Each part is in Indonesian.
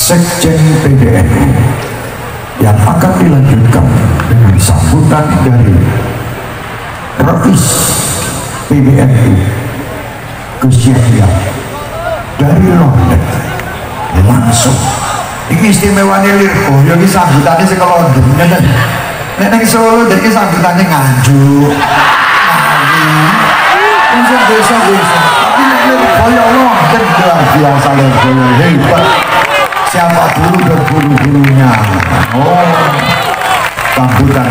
Sekjen PBNU yang akan dilanjutkan dengan sambutan dari Rais PBNU Gus Yahya dari London. Langsung ini istimewanya Lirboyo ini sambutannya sih kalau London Neneng Solo jadi sambutannya nganjuk langsung desa-desa, tapi Lirboyo London luar biasa. Lirboyo hebat, siapa dulu berburu-burunya. Sambutan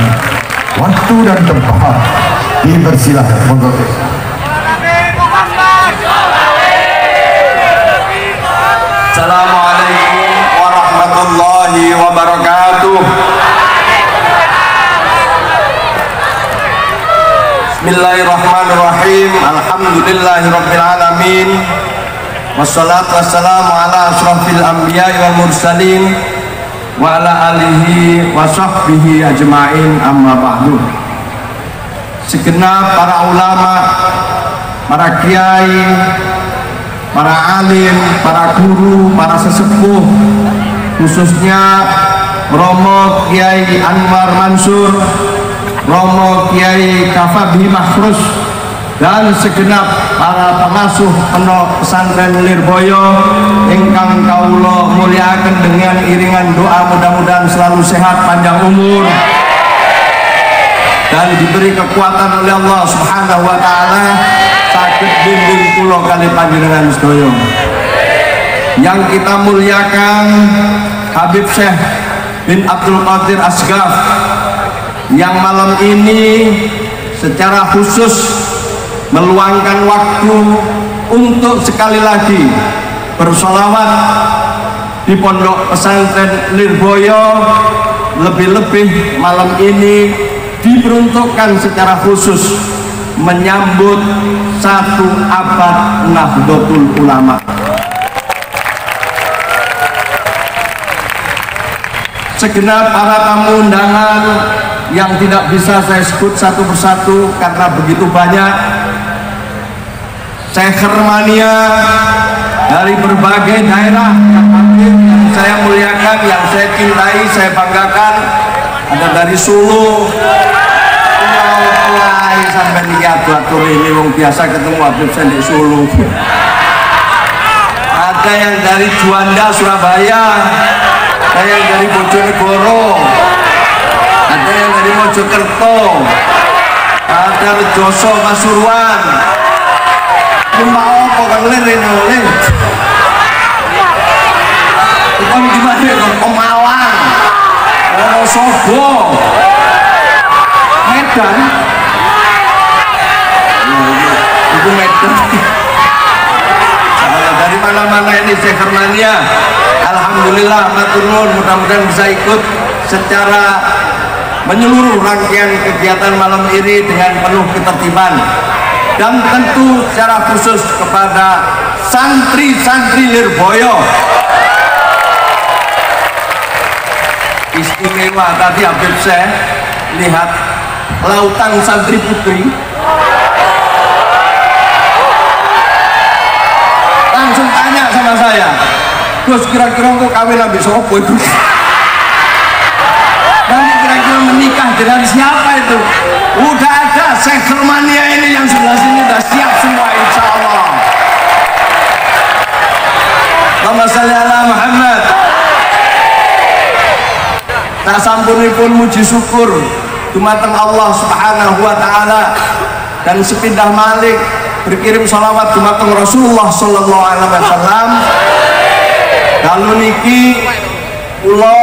waktu dan tempat dipersilahkan. Monggo. Assalamualaikum warahmatullahi wabarakatuh. Bismillahirrahmanirrahim. Alhamdulillahirabbil alamin. Wassalatu wassalamu ala asrofil anbiya'i wal mursalin wa ala alihi wa sahbihi ajma'in, amma ba'du. Segenap para ulama, para kiai, para alim, para guru, para sesepuh, khususnya Romo Kiai Anwar Mansur, Romo Kiai Kafabi Mahrus, dan segenap para pengasuh pondok pesantren Lirboyo ingkang kawula mulyakaken dengan iringan doa, mudah-mudahan selalu sehat, panjang umur, dan diberi kekuatan oleh Allah Subhanahu wa taala sakit bimbing kula kali panjenengan sedaya. Yang kita muliakan Habib Syekh bin Abdul Qadir Asgaf yang malam ini secara khusus meluangkan waktu untuk sekali lagi bersolawat di pondok pesantren Lirboyo. Lebih-lebih malam ini diperuntukkan secara khusus menyambut 1 abad Nahdlatul Ulama. Segenap para tamu undangan yang tidak bisa saya sebut satu persatu karena begitu banyak, Sekhermania dari berbagai daerah yang hadir, yang saya muliakan, yang saya cintai, saya banggakan. Ada dari Solo, sampai nih atur ini wong biasa ketemu Habib Syekh di Solo. Ada yang dari Juanda Surabaya, ada yang dari Bojonegoro, ada yang dari Mojokerto, ada Rejoso Pasuruan. Mau apa kang lir ini oleh? Bukan gimana kok Pemalang, Wonosobo, Medan. Itu Medan. Dari mana-mana ini Sekhermania. Alhamdulillah, matur nuwun, mudah-mudahan bisa ikut secara menyeluruh rangkaian kegiatan malam ini dengan penuh ketertiban. Dan tentu secara khusus kepada santri-santri Lirboyo. Istimewa tadi Habib Syekh lihat lautan santri putri. Langsung tanya sama saya, Gus, kira-kira kok kawin ambil sopo itu? Nanti kira-kira menikah dengan siapa itu? Udah ada Sekhermania ini yang sebelah sini udah siap semua, insya Allah. Allahumma sholli ala Muhammad. Tak sampunipun muji syukur dumateng Allah Subhanahu wa taala dan sepindah malik berkirim sholawat dumateng Rasulullah sallallahu alaihi wasallam. Lalu niki kula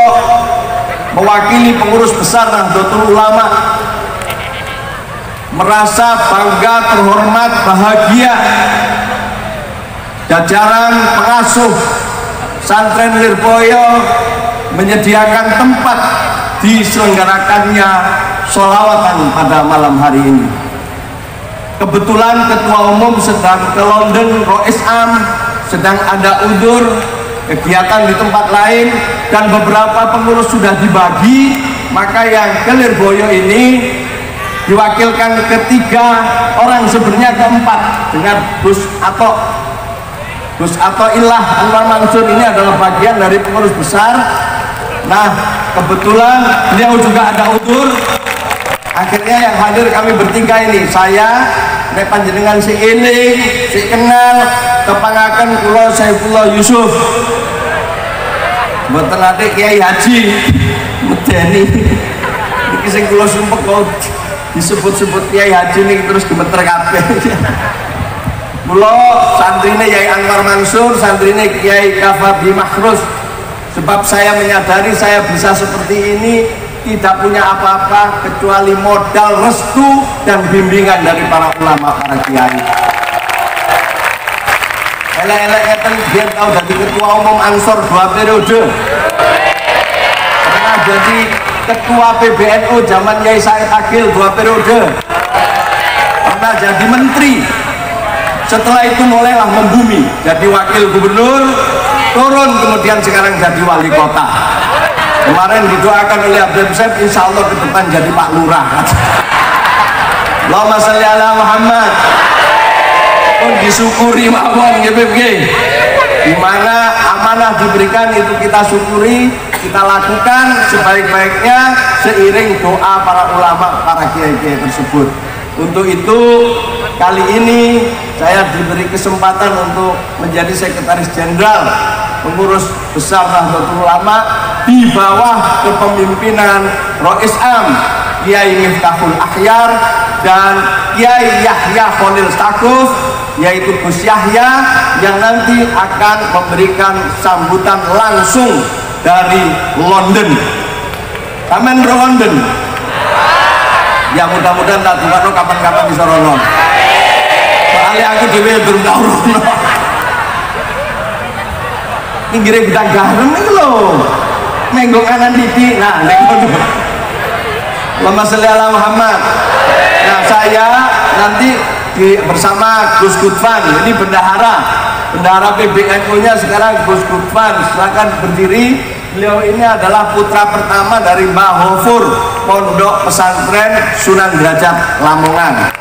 mewakili pengurus besar Nahdlatul Ulama merasa bangga, terhormat, bahagia jajaran pengasuh pesantren Lirboyo menyediakan tempat diselenggarakannya sholawatan pada malam hari ini. Kebetulan ketua umum sedang ke London, Rois Am sedang ada udzur kegiatan di tempat lain, dan beberapa pengurus sudah dibagi, maka yang ke Lirboyo ini diwakilkan ketiga orang, sebenarnya keempat dengan Gus Atok Gus Athaillah Anwar Mansur ini adalah bagian dari pengurus besar. Nah, kebetulan beliau juga ada udur. Akhirnya yang hadir kami bertiga ini, saya, nek panjenengan si eling, si kenal, kepangaken kula Saifullah Yusuf. Mboten nate Kiai Haji medeni. Iki sing kula sumpek kok disebut-sebut Kiai Haji niki terus gemeter kabeh. Mula santrine Yai Anwar Mansur, santrine Kiai Kafabi Mahrus. Sebab saya menyadari saya bisa seperti ini tidak punya apa-apa kecuali modal restu dan bimbingan dari para ulama, para kiai. Elek-elek ngeten biar tahu jadi ketua umum Ansor 2 periode. Pernah jadi ketua PBNU zaman Yai Said Agil 2 periode. Pernah jadi menteri. Setelah itu mulailah membumi, jadi wakil gubernur, turun kemudian sekarang jadi wali kota. Kemarin didoakan oleh Abdul Syed, insya Allah ke depan jadi Pak Lurah. Allahumma sholli ala Muhammad. Pun disyukuri mawon GPG. Di mana amanah diberikan itu kita syukuri, kita lakukan sebaik-baiknya seiring doa para ulama, para kiai-kiai tersebut. Untuk itu kali ini saya diberi kesempatan untuk menjadi sekretaris jenderal pengurus besar Nahdlatul Ulama di bawah kepemimpinan Rois Am Kiai Miftahul Akhyar dan Kiai Yahya Khalil Stakuf, yaitu Gus Yahya yang nanti akan memberikan sambutan langsung dari London. Amin London. Ya mudah-mudahan tak tukar kapan-kapan bisa rono. Soalnya aku dewe belum tahu rono. Pinggirnya kita garam itu loh. Menggok kanan titik. Nah, Allahumma sholli ala Muhammad. Nah, saya nanti bersama Gus Gutfan. Ini bendahara PBNU-nya sekarang Gus Gutfan. Silakan berdiri. Beliau ini adalah putra pertama dari Mbah Hofur, Pondok Pesantren Sunan Derajat Lamongan.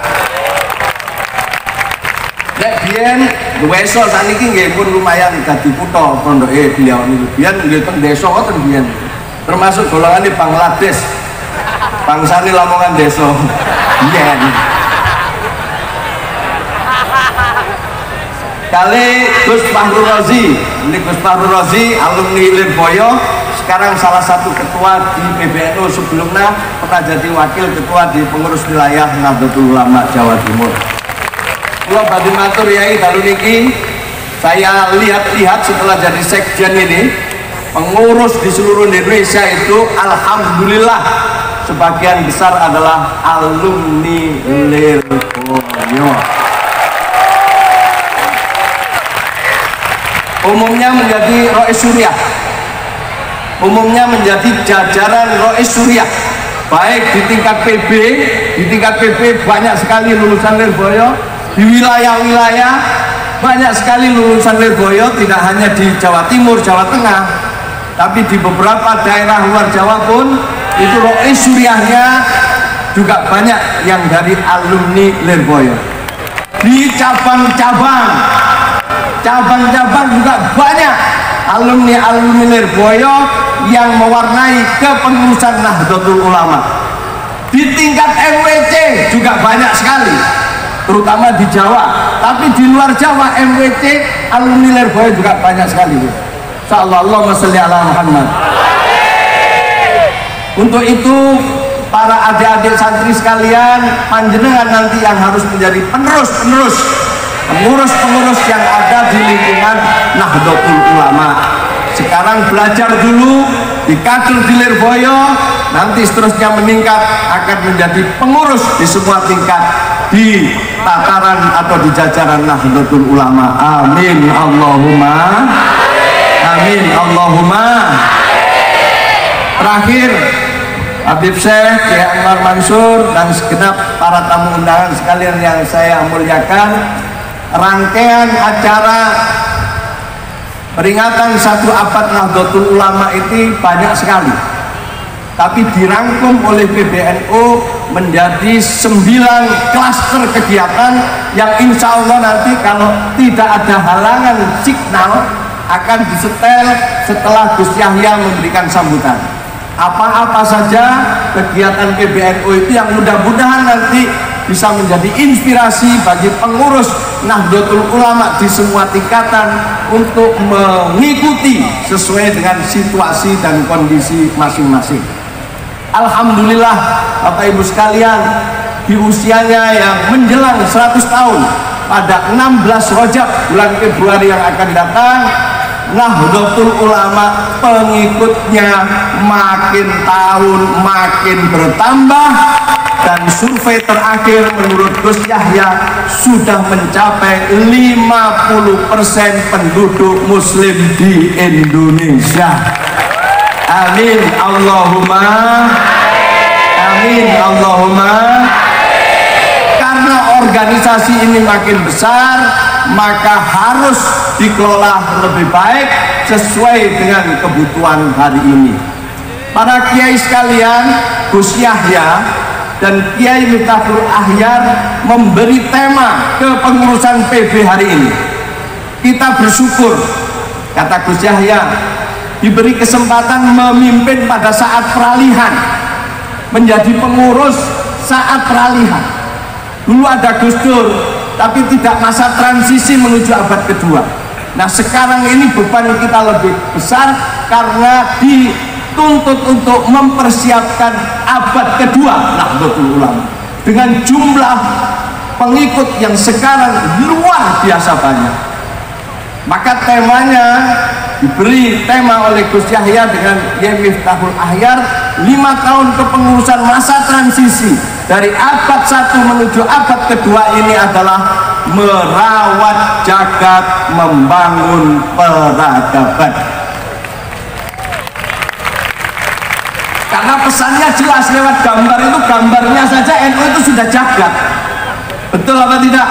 Nek biyen weso saniki nggih pun lumayan dadi kutha pondoke beliau niku. Biyen nggih teng desa wonten biyen. Termasuk golongane Bangladesh. Bangsane Lamongan desa. Biyen. Kali Gus Fahrul Razi, ini Gus Fahrul Razi alumni Lirboyo, sekarang salah satu ketua di PBNU, sebelumnya pernah jadi wakil ketua di pengurus wilayah Nahdlatul Ulama Jawa Timur. Kula badhe matur Yai dalu niki, saya lihat-lihat setelah jadi sekjen ini, pengurus di seluruh Indonesia itu alhamdulillah sebagian besar adalah alumni Lirboyo. Umumnya menjadi Rois Suriah, umumnya menjadi jajaran Rois Suriah, baik di tingkat PB banyak sekali lulusan Lirboyo, di wilayah-wilayah banyak sekali lulusan Lirboyo, tidak hanya di Jawa Timur, Jawa Tengah, tapi di beberapa daerah luar Jawa pun itu Rois Suriahnya juga banyak yang dari alumni Lirboyo. Di cabang-cabang juga banyak alumni Lirboyo yang mewarnai kepengurusan Nahdlatul Ulama. Di tingkat MWC juga banyak sekali, terutama di Jawa. Tapi di luar Jawa MWC alumni Lirboyo juga banyak sekali. Insyaallah, Allahumma sholli ala Muhammad. Untuk itu para adik-adik santri sekalian, panjenengan nanti yang harus menjadi pengurus yang ada di lingkungan Nahdlatul Ulama. Sekarang belajar dulu di kader di Lirboyo, nanti seterusnya meningkat akan menjadi pengurus di semua tingkat di tataran atau di jajaran Nahdlatul Ulama. Amin Allahumma amin Allahumma. Terakhir, Habib Syekh Kiai Anwar Mansur dan segenap para tamu undangan sekalian yang saya muliakan, rangkaian acara peringatan 1 abad Nahdlatul Ulama itu banyak sekali. tapi dirangkum oleh PBNU menjadi 9 klaster kegiatan yang insya Allah nanti kalau tidak ada halangan signal akan disetel setelah Gus Yahya memberikan sambutan. Apa-apa saja kegiatan PBNU itu yang mudah-mudahan nanti bisa menjadi inspirasi bagi pengurus Nahdlatul Ulama di semua tingkatan untuk mengikuti sesuai dengan situasi dan kondisi masing-masing. Alhamdulillah Bapak Ibu sekalian, di usianya yang menjelang 100 tahun pada 16 Rajab bulan Februari yang akan datang, Nahdlatul Ulama pengikutnya makin tahun makin bertambah, dan survei terakhir menurut Gus Yahya sudah mencapai 50% penduduk muslim di Indonesia. Amin Allahumma amin Allahumma. Karena organisasi ini makin besar, maka harus dikelola lebih baik sesuai dengan kebutuhan hari ini. Para kiai sekalian, Gus Yahya dan Kiai Miftahul Ahyar memberi tema kepengurusan PB hari ini. Kita bersyukur, kata Gus Yahya, diberi kesempatan memimpin pada saat peralihan, menjadi pengurus saat peralihan. Dulu ada Gus Dur, tapi tidak masa transisi menuju abad kedua. Nah sekarang ini beban kita lebih besar karena dituntut untuk mempersiapkan abad kedua Nahdlatul Ulama dengan jumlah pengikut yang sekarang luar biasa banyak. Maka temanya diberi tema oleh Gus Yahya dengan Kiai Miftahul Ahyar, 5 tahun kepengurusan masa transisi dari abad 1 menuju abad kedua ini adalah merawat jagat, membangun peradaban. Karena pesannya jelas lewat gambar itu, gambarnya saja NU itu sudah jagat. Betul apa tidak?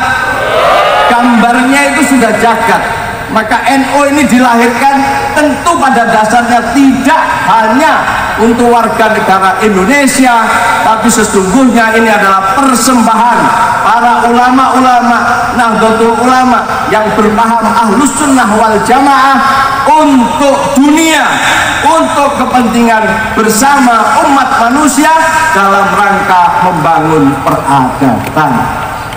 Gambarnya itu sudah jagat. Maka NU ini dilahirkan tentu pada dasarnya tidak hanya untuk warga negara Indonesia, tapi sesungguhnya ini adalah persembahan para ulama-ulama Nahdlatul Ulama yang berpaham Ahlus Sunnah wal Jamaah untuk dunia, untuk kepentingan bersama umat manusia dalam rangka membangun peradaban.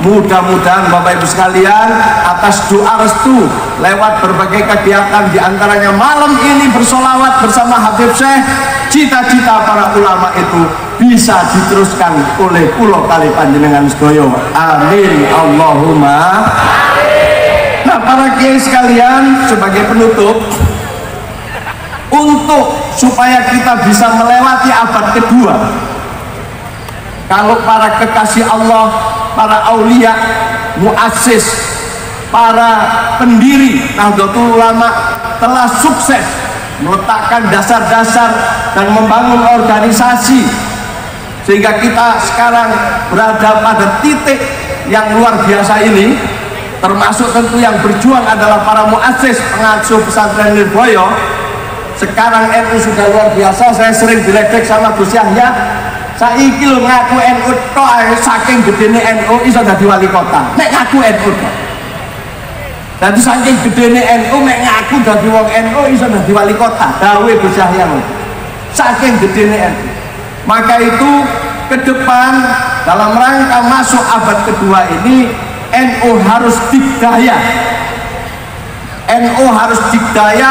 Mudah-mudahan Bapak Ibu sekalian atas doa restu lewat berbagai kegiatan, diantaranya malam ini bersolawat bersama Habib Syekh, cita-cita para ulama itu bisa diteruskan oleh pulau kali panjenengan sedoyo. Amin Allahumma. Nah para kiai sekalian, sebagai penutup, untuk supaya kita bisa melewati abad kedua, kalau para kekasih Allah, para aulia, muassis, para pendiri Nahdlatul Ulama telah sukses meletakkan dasar-dasar dan membangun organisasi sehingga kita sekarang berada pada titik yang luar biasa ini, termasuk tentu yang berjuang adalah para muassis pengasuh pesantren Lirboyo. Sekarang NU sudah luar biasa. Saya sering diledek sama Gus Yahya, saiki lho ngaku NU tok saking gedene NU iso dadi wali kota. Nek ngaku NU tok. Dadi saking gedene NU nek ngaku dadi wong NU iso dadi wali kota. Dawuhe Gus Yahya lho. Saking gedene NU. Maka itu ke depan dalam rangka masuk abad kedua ini NU harus dikdaya. NU harus dikdaya,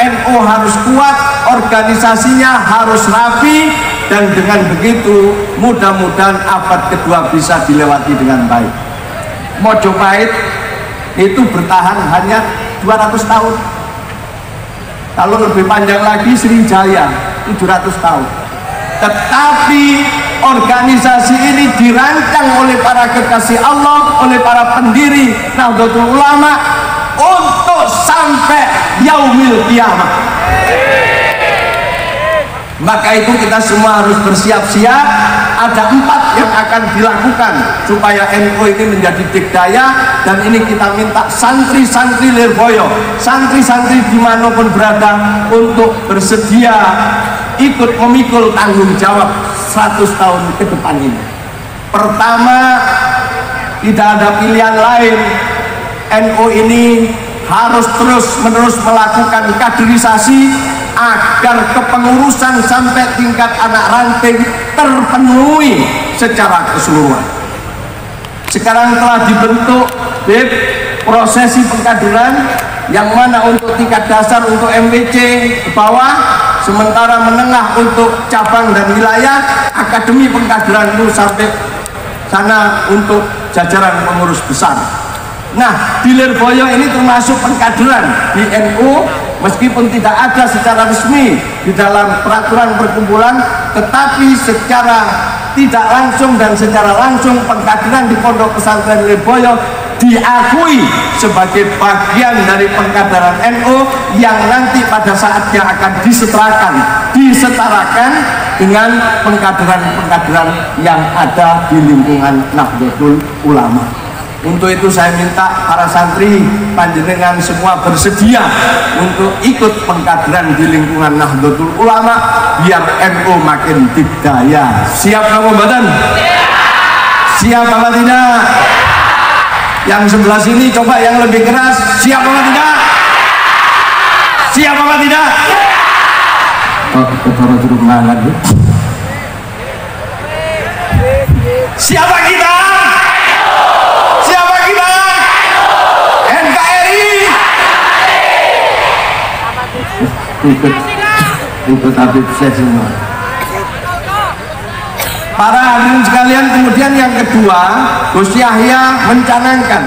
NU harus kuat, organisasinya harus rapi, dan dengan begitu mudah-mudahan abad kedua bisa dilewati dengan baik. Mojopahit itu bertahan hanya 200 tahun. Kalau lebih panjang lagi Sriwijaya 700 tahun. Tetapi organisasi ini dirancang oleh para kekasih Allah, oleh para pendiri Nahdlatul Ulama untuk sampai yaumil kiamah. Maka itu kita semua harus bersiap-siap. Ada 4 yang akan dilakukan supaya NU ini menjadi dikdaya, dan ini kita minta santri-santri Lirboyo, santri-santri dimanapun berada untuk bersedia ikut memikul tanggung jawab 100 tahun ke depan ini. Pertama, tidak ada pilihan lain. NU ini harus terus-menerus melakukan kaderisasi agar kepengurusan sampai tingkat anak ranting terpenuhi secara keseluruhan. Sekarang telah dibentuk prosesi pengkaderan, yang mana untuk tingkat dasar untuk MWC ke bawah, sementara menengah untuk cabang dan wilayah, akademi pengkaderan itu sampai sana untuk jajaran pengurus besar. Nah, di Lirboyo ini termasuk pengkaderan di NU, meskipun tidak ada secara resmi di dalam peraturan perkumpulan, tetapi secara tidak langsung dan secara langsung pengkaderan di Pondok Pesantren Lirboyo diakui sebagai bagian dari pengkaderan NU yang nanti pada saatnya akan disetarakan dengan pengkaderan-pengkaderan yang ada di lingkungan Nahdlatul Ulama. Untuk itu saya minta para santri panjenengan semua bersedia untuk ikut pengkaderan di lingkungan Nahdlatul Ulama biar NU makin didaya. Siap kamu badan? Siap apa tidak? Yang sebelah sini coba yang lebih keras. Siap apa tidak? Siap apa tidak? Oh, ketara turun mangan. Siapa kita? Siapa kita? NKRI. Ikut Habib Syekh semua. Para hadirin sekalian, kemudian yang kedua, Gus Yahya mencanangkan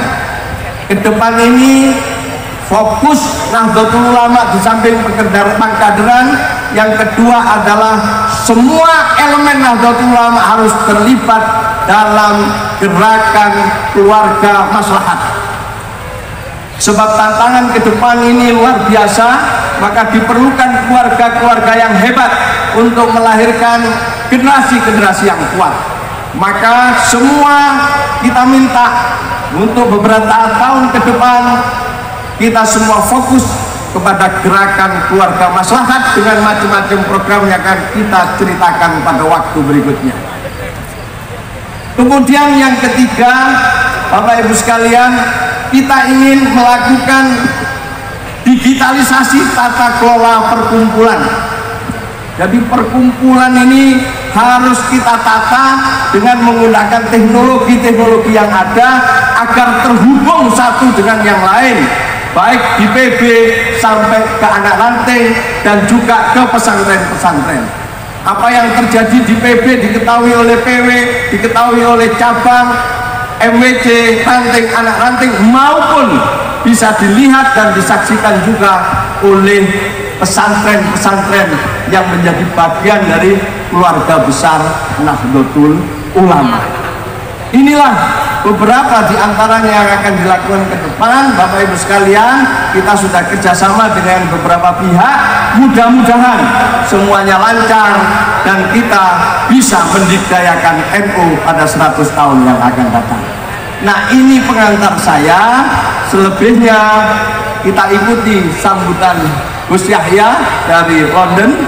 ke depan ini fokus Nahdlatul Ulama di samping pengkaderan, yang kedua adalah semua elemen Nahdlatul Ulama harus terlibat dalam gerakan keluarga maslahat. Sebab tantangan ke depan ini luar biasa, maka diperlukan keluarga-keluarga yang hebat untuk melahirkan generasi-generasi yang kuat. Maka semua kita minta untuk beberapa tahun ke depan kita semua fokus kepada gerakan keluarga maslahat dengan macam-macam program yang akan kita ceritakan pada waktu berikutnya. Kemudian yang ketiga, Bapak Ibu sekalian, kita ingin melakukan digitalisasi tata kelola perkumpulan. Jadi perkumpulan ini harus kita tata dengan menggunakan teknologi-teknologi yang ada agar terhubung satu dengan yang lain, baik di PB sampai ke anak ranting dan juga ke pesantren-pesantren. Apa yang terjadi di PB diketahui oleh PW, diketahui oleh cabang, MWC, ranting, anak ranting, maupun bisa dilihat dan disaksikan juga oleh pesantren-pesantren yang menjadi bagian dari keluarga besar Nahdlatul Ulama. Inilah beberapa di antaranya yang akan dilakukan ke depan. Bapak Ibu sekalian, kita sudah kerjasama dengan beberapa pihak, mudah-mudahan semuanya lancar dan kita bisa mendidayakan NU pada 100 tahun yang akan datang. Nah, ini pengantar saya, selebihnya kita ikuti sambutan Gus Yahya dari London.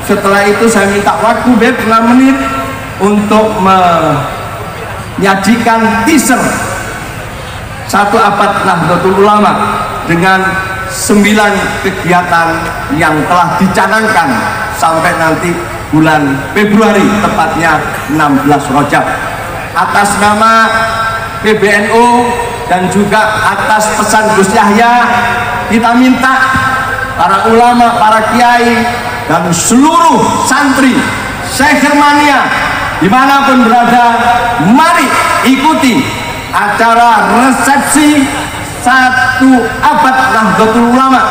Setelah itu saya minta waktu 6 menit untuk menyajikan teaser 1 abad Nahdlatul Ulama dengan 9 kegiatan yang telah dicanangkan sampai nanti bulan Februari, tepatnya 16 Rajab. Atas nama PBNU dan juga atas pesan Gus Yahya, kita minta para ulama, para kiai, dan seluruh santri Syekhermania dimanapun berada, mari ikuti acara resepsi 1 abad Nahdlatul Ulama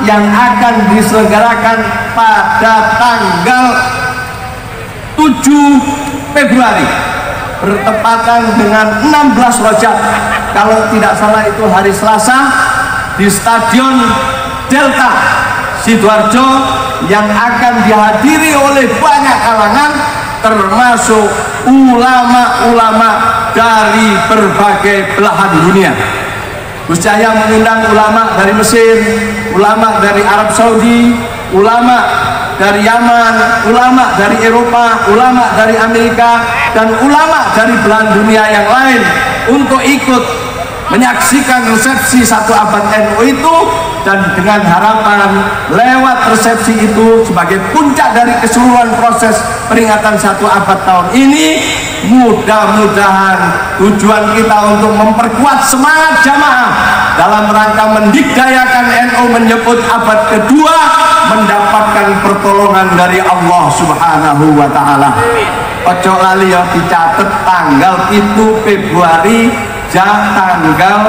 yang akan diselenggarakan pada tanggal 7 Februari bertepatan dengan 16 Rajab, kalau tidak salah itu hari Selasa, di Stadion Delta Sidoarjo, yang akan dihadiri oleh banyak kalangan termasuk ulama-ulama dari berbagai belahan dunia. Gus Yahya mengundang ulama dari Mesir, ulama dari Arab Saudi, ulama dari Yaman, ulama dari Eropa, ulama dari Amerika, dan ulama dari belahan dunia yang lain untuk ikut menyaksikan resepsi 1 abad NU itu, dan dengan harapan lewat resepsi itu sebagai puncak dari keseluruhan proses peringatan 1 abad tahun ini, mudah-mudahan tujuan kita untuk memperkuat semangat jamaah dalam rangka mendikdayakan NU menyebut abad kedua mendapatkan pertolongan dari Allah Subhanahu wa Ta'ala. Ojo lali ya, dicatat tanggal 7 Februari tanggal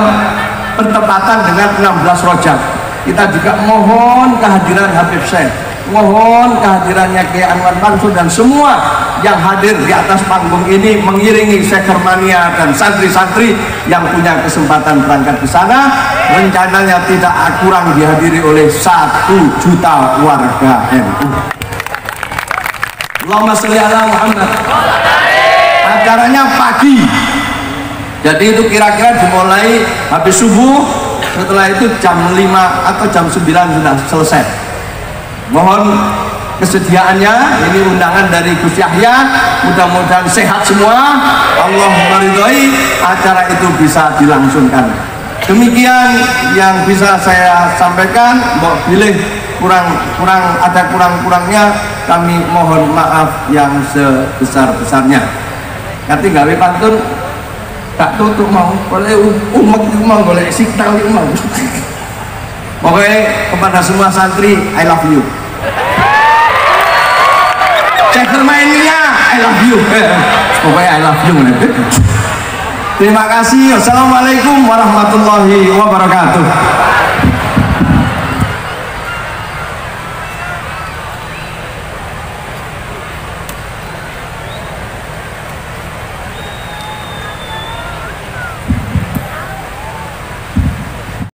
bertepatan dengan 16 Rajab. Kita juga mohon kehadiran Habib Syekh, mohon kehadirannya Kiai Anwar Mansur dan semua yang hadir di atas panggung ini mengiringi Syekh Hermania dan santri-santri yang punya kesempatan berangkat ke sana. Rencananya tidak kurang dihadiri oleh 1 juta warga NU. Allahumma sholli ala Muhammad. Acaranya pagi, jadi itu kira-kira dimulai habis subuh, setelah itu jam 5 atau jam 9 sudah selesai. Mohon kesediaannya, ini undangan dari Gus Yahya, mudah-mudahan sehat semua, Allah meridhoi acara itu bisa dilangsungkan. Demikian yang bisa saya sampaikan. Mbok pilih ada kurang-kurangnya, kami mohon maaf yang sebesar-besarnya. Nanti gawe pantun tak tutup mau boleh umat mau boleh signal mau. Pokoknya kepada semua santri, I love you. Cek mainnya, I love you. Pokoknya I love you. Terima kasih. Wassalamualaikum warahmatullahi wabarakatuh.